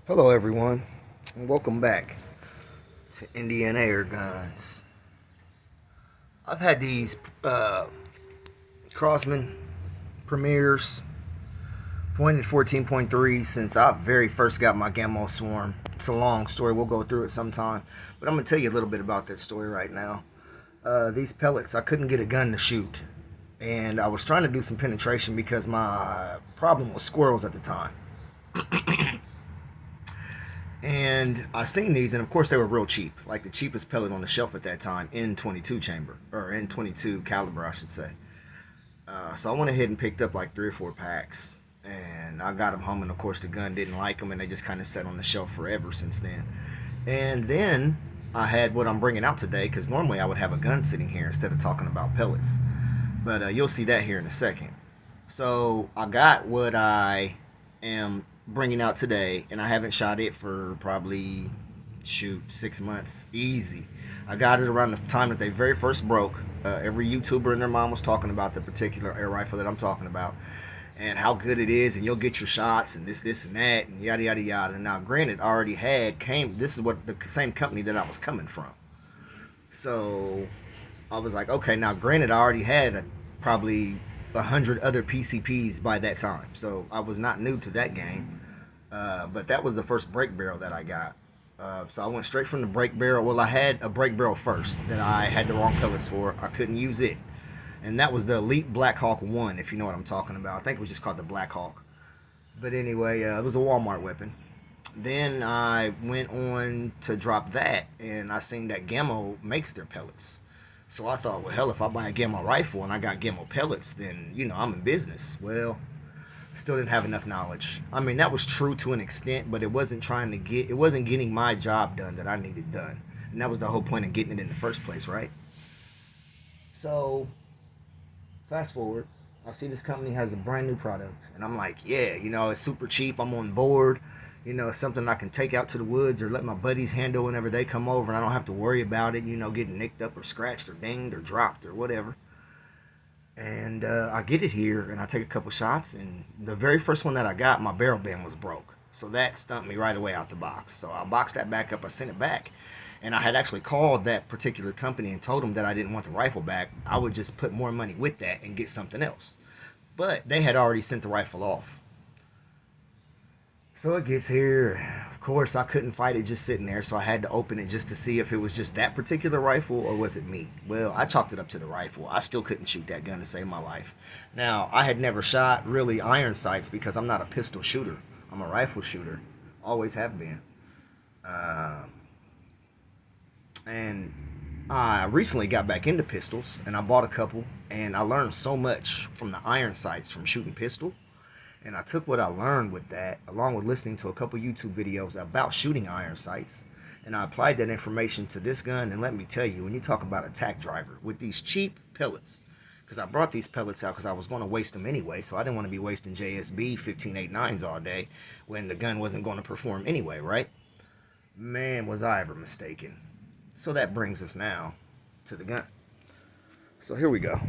Hello everyone, and welcome back to Indiana Airguns. I've had these Crossman Premiers pointed 14.3 since I very first got my Gamo Swarm. It's a long story, we'll go through it sometime, but I'm going to tell you a little bit about that story right now. These pellets, I couldn't get a gun to shoot, and I was trying to do some penetration because my problem was squirrels at the time. And I seen these, and of course they were real cheap, like the cheapest pellet on the shelf at that time, in 22 chamber, or in 22 caliber I should say. So I went ahead and picked up like 3 or 4 packs, and I got them home, and of course the gun didn't like them, and they just kind of sat on the shelf forever since then. And then I had what I'm bringing out today, because normally I would have a gun sitting here instead of talking about pellets, but you'll see that here in a second. So I got what I am bringing out today, and I haven't shot it for probably 6 months easy. I got it around the time that they very first broke. Every YouTuber and their mom was talking about the particular air rifle that I'm talking about and how good it is, and you'll get your shots and this and that and yada yada yada. And now granted, I already this is what the same company that I was coming from, so I was like, okay, now granted I already had probably 100 other PCPs by that time, so I was not new to that game. But that was the first break barrel that I got. So I went straight from the break barrel. Well, I had a break barrel first that I had the wrong pellets for. I couldn't use it, and that was the Elite Black Hawk 1, if you know what I'm talking about. I think it was just called the Black Hawk, but anyway, it was a Walmart weapon. Then I went on to drop that, and I seen that Gamo makes their pellets. So I thought, well, hell, if I buy a Gamo rifle and I got Gamo pellets, then, you know, I'm in business. Well, still didn't have enough knowledge. I mean, that was true to an extent, but it wasn't getting my job done that I needed done. And that was the whole point of getting it in the first place, right? So, fast forward, I see this company has a brand new product, and I'm like, yeah, you know, it's super cheap, I'm on board. You know, it's something I can take out to the woods or let my buddies handle whenever they come over, and I don't have to worry about it, you know, getting nicked up or scratched or dinged or dropped or whatever. And I get it here, and I take a couple shots, and the very first one that I got, my barrel bend was broke. So that stumped me right away out the box. So I boxed that back up, I sent it back, and I had actually called that particular company and told them that I didn't want the rifle back. I would just put more money with that and get something else. But they had already sent the rifle off. So it gets here. Of course, I couldn't fight it just sitting there, so I had to open it just to see if it was just that particular rifle or was it me. Well, I chalked it up to the rifle. I still couldn't shoot that gun to save my life. Now, I had never shot really iron sights because I'm not a pistol shooter. I'm a rifle shooter. Always have been. And I recently got back into pistols, and I bought a couple, and I learned so much from the iron sights from shooting pistol. And I took what I learned with that, along with listening to a couple YouTube videos about shooting iron sights, and I applied that information to this gun. And let me tell you, when you talk about a tack driver with these cheap pellets, because I brought these pellets out because I was going to waste them anyway, so I didn't want to be wasting JSB 1589s all day when the gun wasn't going to perform anyway, right? Man, was I ever mistaken. So that brings us now to the gun. So here we go.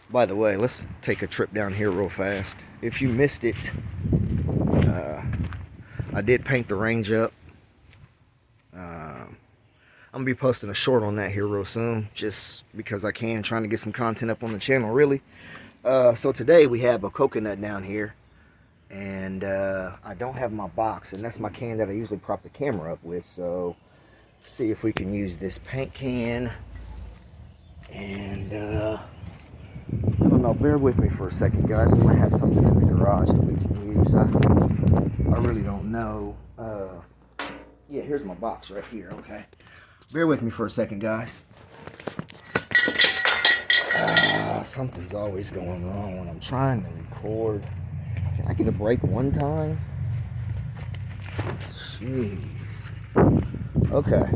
By the way, let's take a trip down here real fast. If you missed it, I did paint the range up. I'm going to be posting a short on that here real soon, just because I can, trying to get some content up on the channel, really. So today we have a coconut down here, and I don't have my box, and that's my can that I usually prop the camera up with. So see if we can use this paint can, and I don't know, bear with me for a second, guys. We might have something in the garage that we can use. I really don't know. Yeah, here's my box right here, okay? Bear with me for a second, guys. Something's always going wrong when I'm trying to record. Can I get a break one time? Jeez. Okay.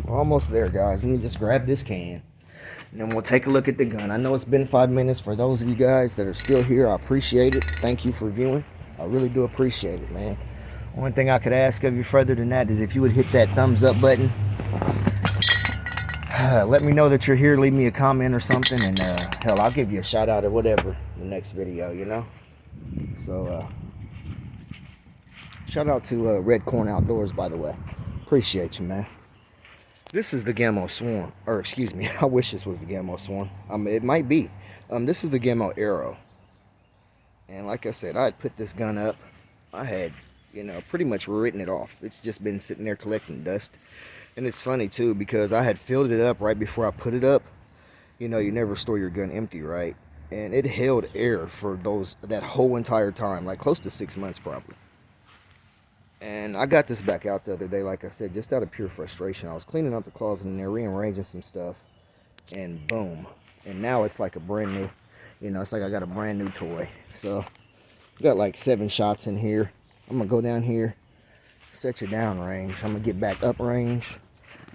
We're almost there, guys. Let me just grab this can, and then we'll take a look at the gun. I know it's been 5 minutes. For those of you guys that are still here, I appreciate it. Thank you for viewing. I really do appreciate it, man. One thing I could ask of you further than that is if you would hit that thumbs up button. Let me know that you're here. Leave me a comment or something, and hell, I'll give you a shout out or whatever in the next video, you know? So, Shout out to Red Corn Outdoors, by the way. Appreciate you, man. This is the Gamo Swarm, or excuse me, I wish this was the Gamo Swarm. It might be. This is the Gamo Arrow. And like I said, I had put this gun up. I had, pretty much written it off. It's just been sitting there collecting dust. And it's funny too, because I had filled it up right before I put it up. You never store your gun empty, right? And it held air for that whole entire time, like close to 6 months probably. And I got this back out the other day, like I said, just out of pure frustration. I was cleaning up the closet in there, rearranging some stuff, and boom. And now it's like a brand new, it's like I got a brand new toy. So, got like 7 shots in here. I'm going to go down here, set you down range. I'm going to get back up range,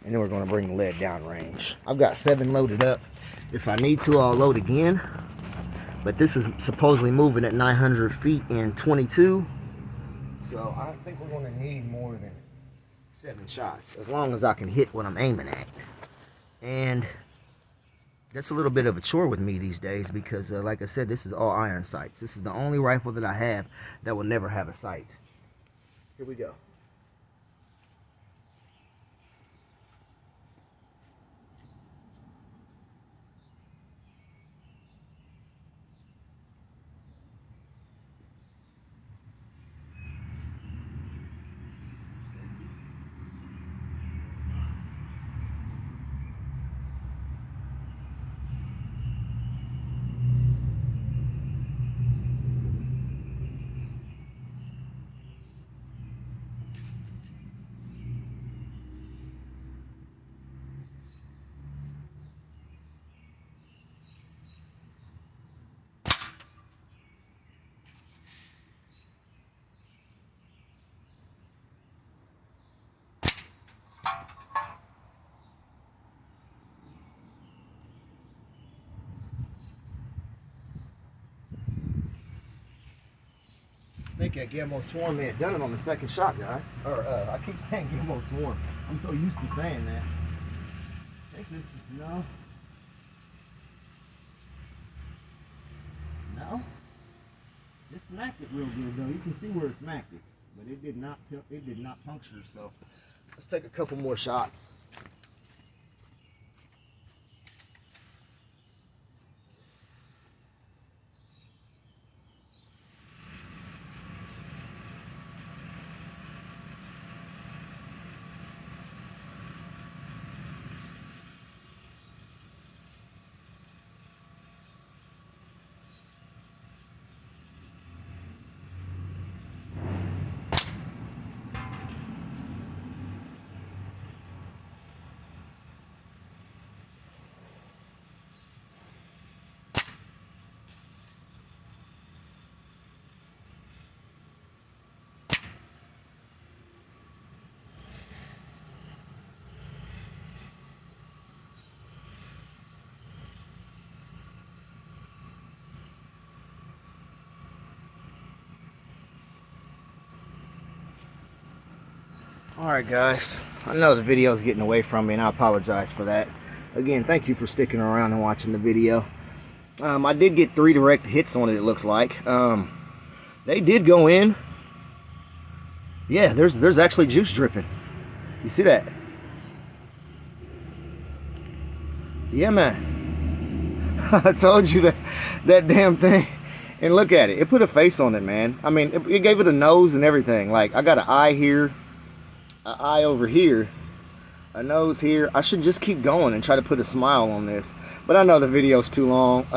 and then we're going to bring the lead down range. I've got 7 loaded up. If I need to, I'll load again. But this is supposedly moving at 900 feet in 22. So I don't think we're going to need more than 7 shots, as long as I can hit what I'm aiming at. And that's a little bit of a chore with me these days because, like I said, this is all iron sights. This is the only rifle that I have that will never have a sight. Here we go. I think that Gamo Swarm may have done it on the second shot, guys. Or, I keep saying Gamo Swarm. I'm so used to saying that. I think this is, no. No? It smacked it real good, though. You can see where it smacked it. But it did not puncture, so let's take a couple more shots. Alright guys, I know the video is getting away from me and I apologize for that. Again, thank you for sticking around and watching the video. I did get 3 direct hits on it looks like. They did go in. Yeah, there's actually juice dripping. You see that? Yeah man. I told you that damn thing. And look at it. It put a face on it, man. I mean, it gave it a nose and everything. Like, I got an eye here. An eye over here, a nose here. I should just keep going and try to put a smile on this, but I know the video's too long.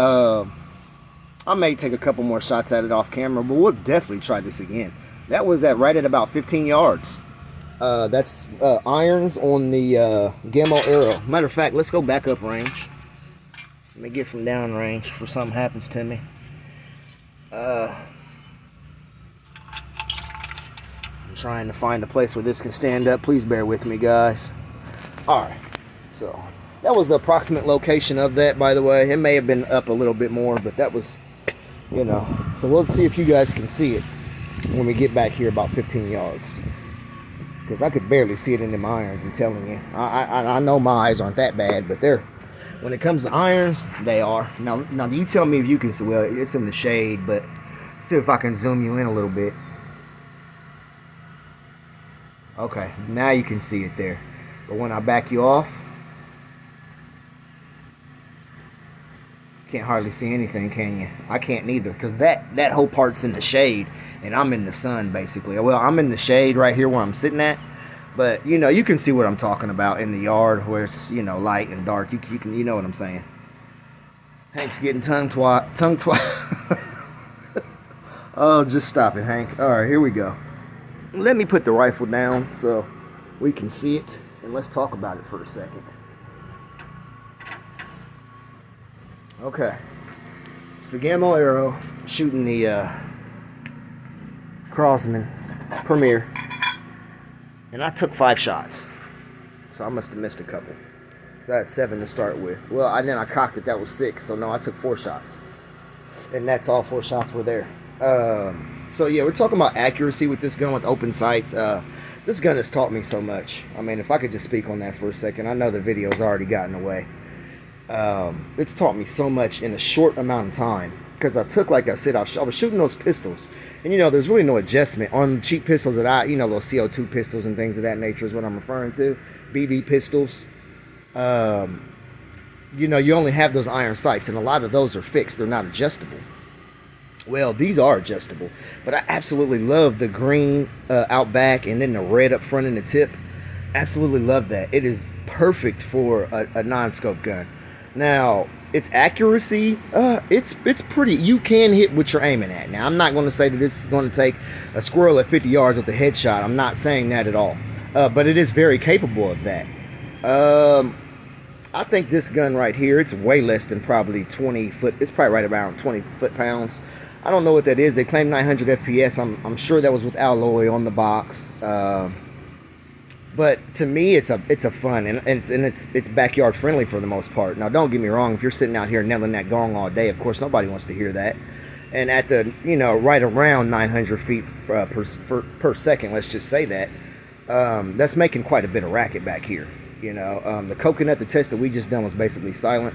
I may take a couple more shots at it off camera, but we'll definitely try this again. That was right at about 15 yards. That's irons on the Gamo Arrow. Matter of fact, let's go back up range. Let me get from down range for something happens to me. I'm trying to find a place where this can stand up. Please bear with me, guys. Alright, so that was the approximate location of that, by the way. It may have been up a little bit more, but that was, so we'll see if you guys can see it when we get back here about 15 yards. Because I could barely see it in them irons, I'm telling you. I know my eyes aren't that bad, but when it comes to irons, they are. Now you tell me if you can see. Well, it's in the shade, but see if I can zoom you in a little bit. Okay, now you can see it there. But when I back you off, can't hardly see anything, can you? I can't neither, because that whole part's in the shade, and I'm in the sun, basically. Well, I'm in the shade right here where I'm sitting at, but, you know, you can see what I'm talking about in the yard where it's, you know, light and dark. You know what I'm saying. Hank's getting tongue-tied. Oh, just stop it, Hank. All right, here we go. Let me put the rifle down so we can see it, and let's talk about it for a second. Okay, it's the Gamo Arrow shooting the Crosman Premier, and I took 5 shots, so I must have missed a couple. So I had 7 to start with. Well, then I cocked it. That was 6. So no, I took 4 shots, and that's all 4 shots were there. So yeah, we're talking about accuracy with this gun with open sights. This gun has taught me so much. I mean, if I could just speak on that for a second. I know the video's already gotten away. It's taught me so much in a short amount of time, because I took, like I said, I was shooting those pistols, and you know, there's really no adjustment on cheap pistols that you know, those CO2 pistols and things of that nature is what I'm referring to, BB pistols. You know, you only have those iron sights, and a lot of those are fixed. They're not adjustable. Well, these are adjustable, but I absolutely love the green out back, and then the red up front in the tip. Absolutely love that. It is perfect for a non-scope gun. Now, its accuracy, it's pretty. You can hit what you're aiming at. Now, I'm not going to say that this is going to take a squirrel at 50 yards with a headshot. I'm not saying that at all. But it is very capable of that. I think this gun right here, it's way less than probably 20 foot. It's probably right around 20 foot-pounds. I don't know what that is. They claim 900 FPS. I'm sure that was with alloy on the box. But to me, it's a fun, and it's backyard friendly for the most part. Now, don't get me wrong. If you're sitting out here nailing that gong all day, of course nobody wants to hear that. And at the, you know, right around 900 feet per second, let's just say that, that's making quite a bit of racket back here. You know, the coconut, the test that we just done was basically silent.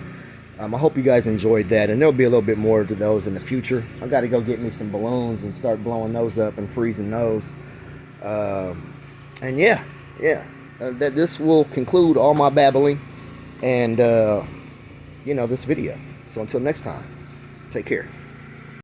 I hope you guys enjoyed that, and there'll be a little bit more to those in the future. I got to go get me some balloons and start blowing those up and freezing those. And yeah, this will conclude all my babbling and, you know, this video. So until next time, take care.